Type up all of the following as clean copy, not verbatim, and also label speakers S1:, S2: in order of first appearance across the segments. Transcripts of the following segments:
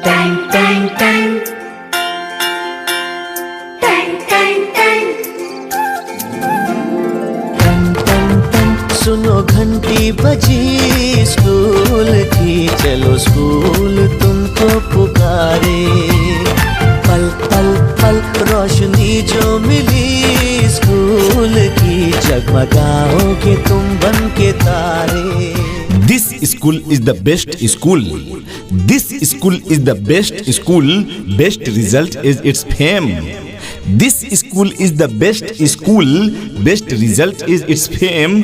S1: Tang tang tang. Tang tang tang.
S2: टन टन टन सुनो घंटी बजी स्कूल की, चलो स्कूल तुमको पुकारे। पल पल पल रोशनी जो मिली स्कूल की, जगमगाओगे तुम बन के तारे।
S3: This school is the best school. This school is the best school. Best result is its fame. This school is the best school. Best result is its fame.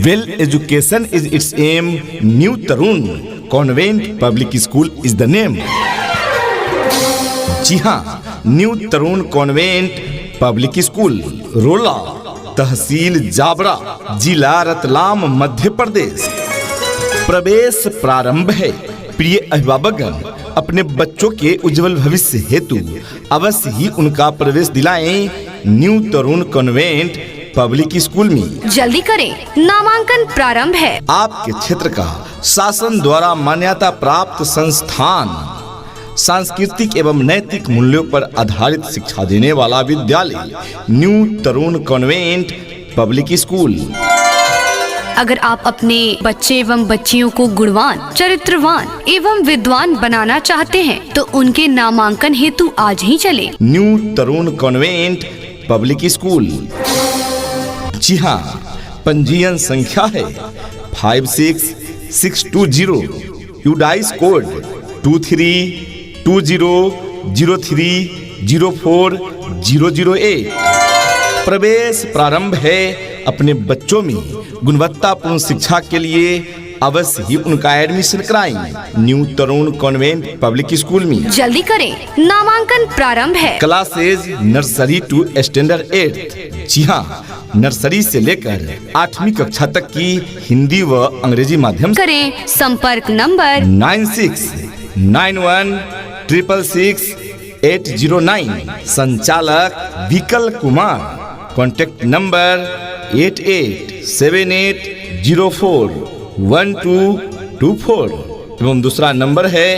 S3: Well education is its aim. New Tarun Convent Public School is the name. जी हाँ, new Tarun convent public school, रोला, तहसील जाबरा, जिला रतलाम, मध्य प्रदेश। प्रवेश प्रारंभ है। प्रिय अभिभावकगण, अपने बच्चों के उज्जवल भविष्य हेतु अवश्य ही उनका प्रवेश दिलाएं new Tarun convent public school में।
S4: जल्दी करें, नामांकन प्रारंभ है।
S3: आपके क्षेत्र का शासन द्वारा मान्यता प्राप्त संस्थान, सांस्कृतिक एवं नैतिक मूल्यों पर आधारित शिक्षा देने वाला विद्यालय new Tarun convent public school.
S4: अगर आप अपने बच्चे एवं बच्चियों को गुणवान, चरित्रवान एवं विद्वान बनाना चाहते हैं तो उनके नामांकन हेतु आज ही चले
S3: new Tarun convent public school. जी हाँ, पंजीयन संख्या है 56620, यूडाइस कोड 2320030408। प्रवेश प्रारंभ है। अपने बच्चों में गुणवत्तापूर्ण शिक्षा के लिए अवश्य ही उनका एडमिशन कराएं new Tarun convent public school में।
S4: जल्दी करें, नामांकन प्रारंभ है।
S3: Classes nursery to standard 8। जी हाँ, नर्सरी से लेकर 8वीं कक्षा तक की हिंदी व अंग्रेजी माध्यम से।
S4: करें संपर्क नंबर
S3: 9691666809। संचालक विकल कुमार। कॉन्टैक्ट नंबर 8878041224 एवं दूसरा नंबर है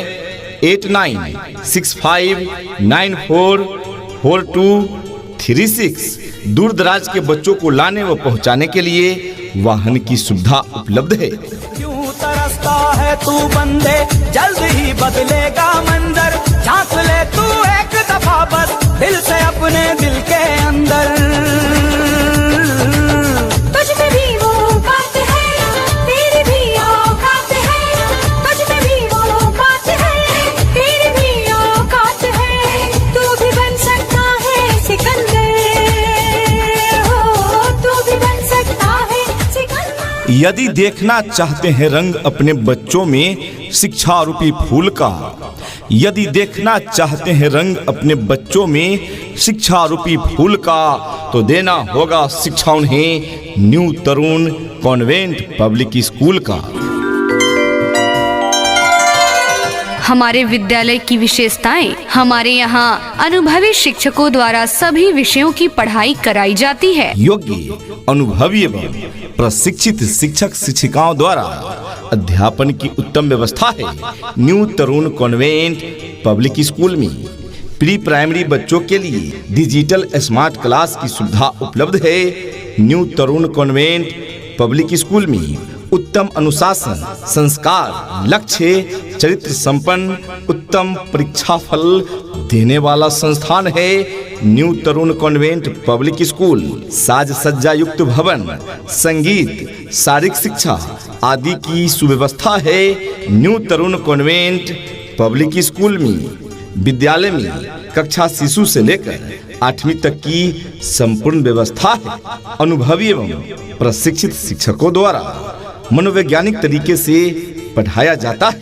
S3: 8965944236। दूर दराज के बच्चों को लाने व पहुंचाने के लिए वाहन की सुविधा उपलब्ध है।
S5: क्यों तरसता है तू बंदे, जल्द ही बदलेगा मंजर। झांक ले तू एक दफा बस दिल से अपने दिल के अंदर।
S1: तुझ पे भी वो बात है, तेरी भी औकात है। तुझ पे भी वो बात है, तेरी भी औकात है। तू भी बन सकता है सिकंदर, हो तू भी बन सकता है सिकंदर।
S3: यदि देखना चाहते हैं रंग अपने बच्चों में शिक्षा रूपी फूल का, यदि देखना चाहते हैं रंग अपने बच्चों में शिक्षा रूपी फूल का, तो देना होगा शिक्षा उन्हें new Tarun convent public school का।
S4: हमारे विद्यालय की विशेषताएं। हमारे यहाँ अनुभवी शिक्षकों द्वारा सभी विषयों की पढ़ाई कराई जाती है।
S3: योग्य, अनुभवी एवं प्रशिक्षित शिक्षक शिक्षिकाओं द्वारा अध्यापन की उत्तम व्यवस्था है new Tarun convent public school में। प्री प्राइमरी बच्चों के लिए डिजिटल स्मार्ट क्लास की सुविधा उपलब्ध है new Tarun convent public school में। उत्तम अनुशासन, संस्कार, लक्ष्य, चरित्र संपन्न, उत्तम परीक्षा फल देने वाला संस्थान है new Tarun convent public school. साज सज्जा युक्त भवन, संगीत, शारीरिक शिक्षा आदि की सुव्यवस्था है new Tarun convent public school में। विद्यालय में कक्षा शिशु से लेकर 8वीं तक की संपूर्ण व्यवस्था है। अनुभवी एवं प्रशिक्षित शिक्षकों द्वारा मनोवैज्ञानिक तरीके से पढ़ाया जाता है,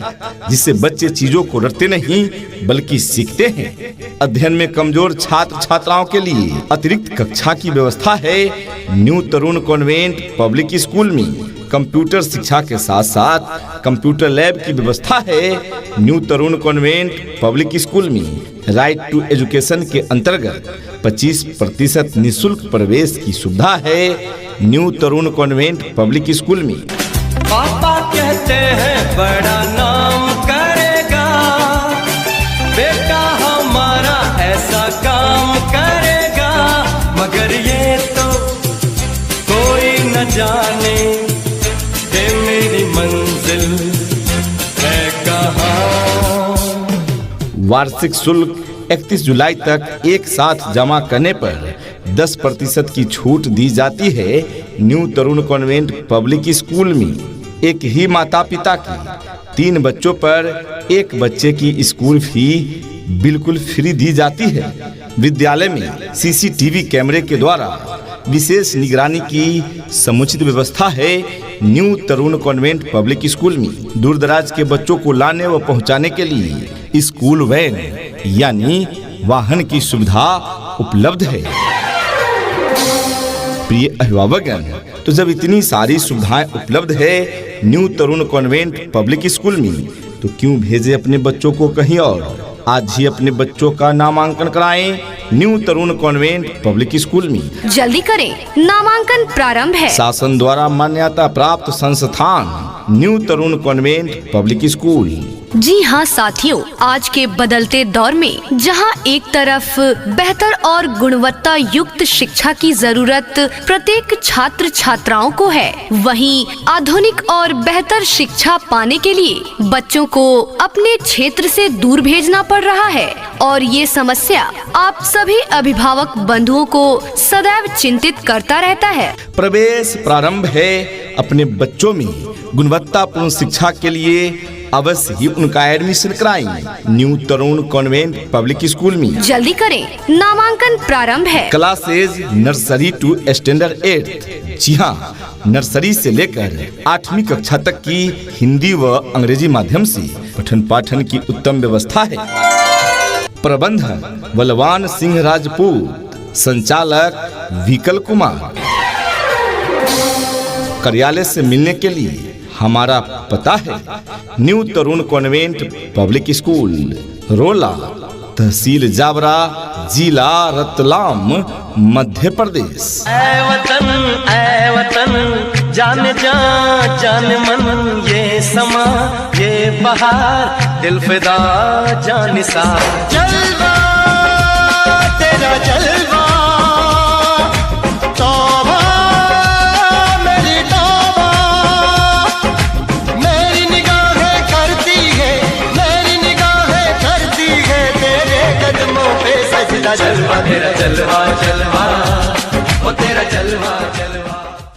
S3: जिससे बच्चे चीजों को रटते नहीं बल्कि सीखते हैं। अध्ययन में कमजोर छात्र छात्राओं के लिए अतिरिक्त कक्षा की व्यवस्था है new Tarun convent public school में। कंप्यूटर शिक्षा के साथ साथ कंप्यूटर लैब की व्यवस्था है new Tarun convent public school में। राइट टू एजुकेशन के अंतर्गत 25% निःशुल्क प्रवेश की सुविधा है new Tarun convent public school में।
S5: पापा कहते हैं बड़ा नाम करेगा,
S3: वार्षिक शुल्क 31 जुलाई तक एक साथ जमा करने पर 10% की छूट दी जाती है। New Tarun convent public school में एक ही माता पिता की 3 बच्चों पर एक बच्चे की स्कूल फी बिल्कुल फ्री दी जाती है। विद्यालय में सीसीटीवी कैमरे के द्वारा विशेष निगरानी की समुचित व्यवस्था है। New Tarun convent public school में दूर दराज के बच्चों को लाने व पहुंचाने के लिए स्कूल वैन यानी वाहन की सुविधा उपलब्ध है। प्रिय अभिभावकगण, तो जब इतनी सारी सुविधाएं उपलब्ध है new Tarun convent public school में, तो क्यों भेजे अपने बच्चों को कहीं और। आज ही अपने बच्चों का नामांकन कराएं new Tarun convent public school में।
S4: जल्दी करें, नामांकन प्रारंभ है।
S3: शासन द्वारा मान्यता प्राप्त संस्थान new Tarun convent public school.
S4: जी हाँ साथियों, आज के बदलते दौर में जहाँ एक तरफ बेहतर और गुणवत्ता युक्त शिक्षा की जरूरत प्रत्येक छात्र छात्राओं को है, वहीं आधुनिक और बेहतर शिक्षा पाने के लिए बच्चों को अपने क्षेत्र से दूर भेजना पड़ रहा है। और ये समस्या आप सभी अभिभावक बंधुओं को सदैव चिंतित करता रहता है।
S3: प्रवेश प्रारंभ है। अपने बच्चों में गुणवत्तापूर्ण शिक्षा के लिए अवश्य ही उनका एडमिशन कराएं new Tarun convent public school में।
S4: जल्दी करें, नामांकन प्रारंभ है।
S3: Classes nursery to standard 8। जी हाँ, नर्सरी से लेकर 8वीं कक्षा तक की हिंदी व अंग्रेजी माध्यम से पठन पाठन की उत्तम व्यवस्था है। प्रबंधक बलवान सिंह राजपूत, संचालक विकल कुमार। कार्यालय से मिलने के लिए हमारा पता है new Tarun convent public school, रोला, तहसील जावरा, जिला रतलाम, मध्य प्रदेश।
S2: ऐ वतन जान जान मन, ये समा ये बहार, दिल फिदा जान सा। जलवा तेरा जलवा, तौबा मेरी तौबा, मेरी निगाहें करती है, मेरी निगाहें करती है तेरे कदमों पे सजदा। जलवा तेरा जलवा जलवा, वो तेरा जलवा जलवा।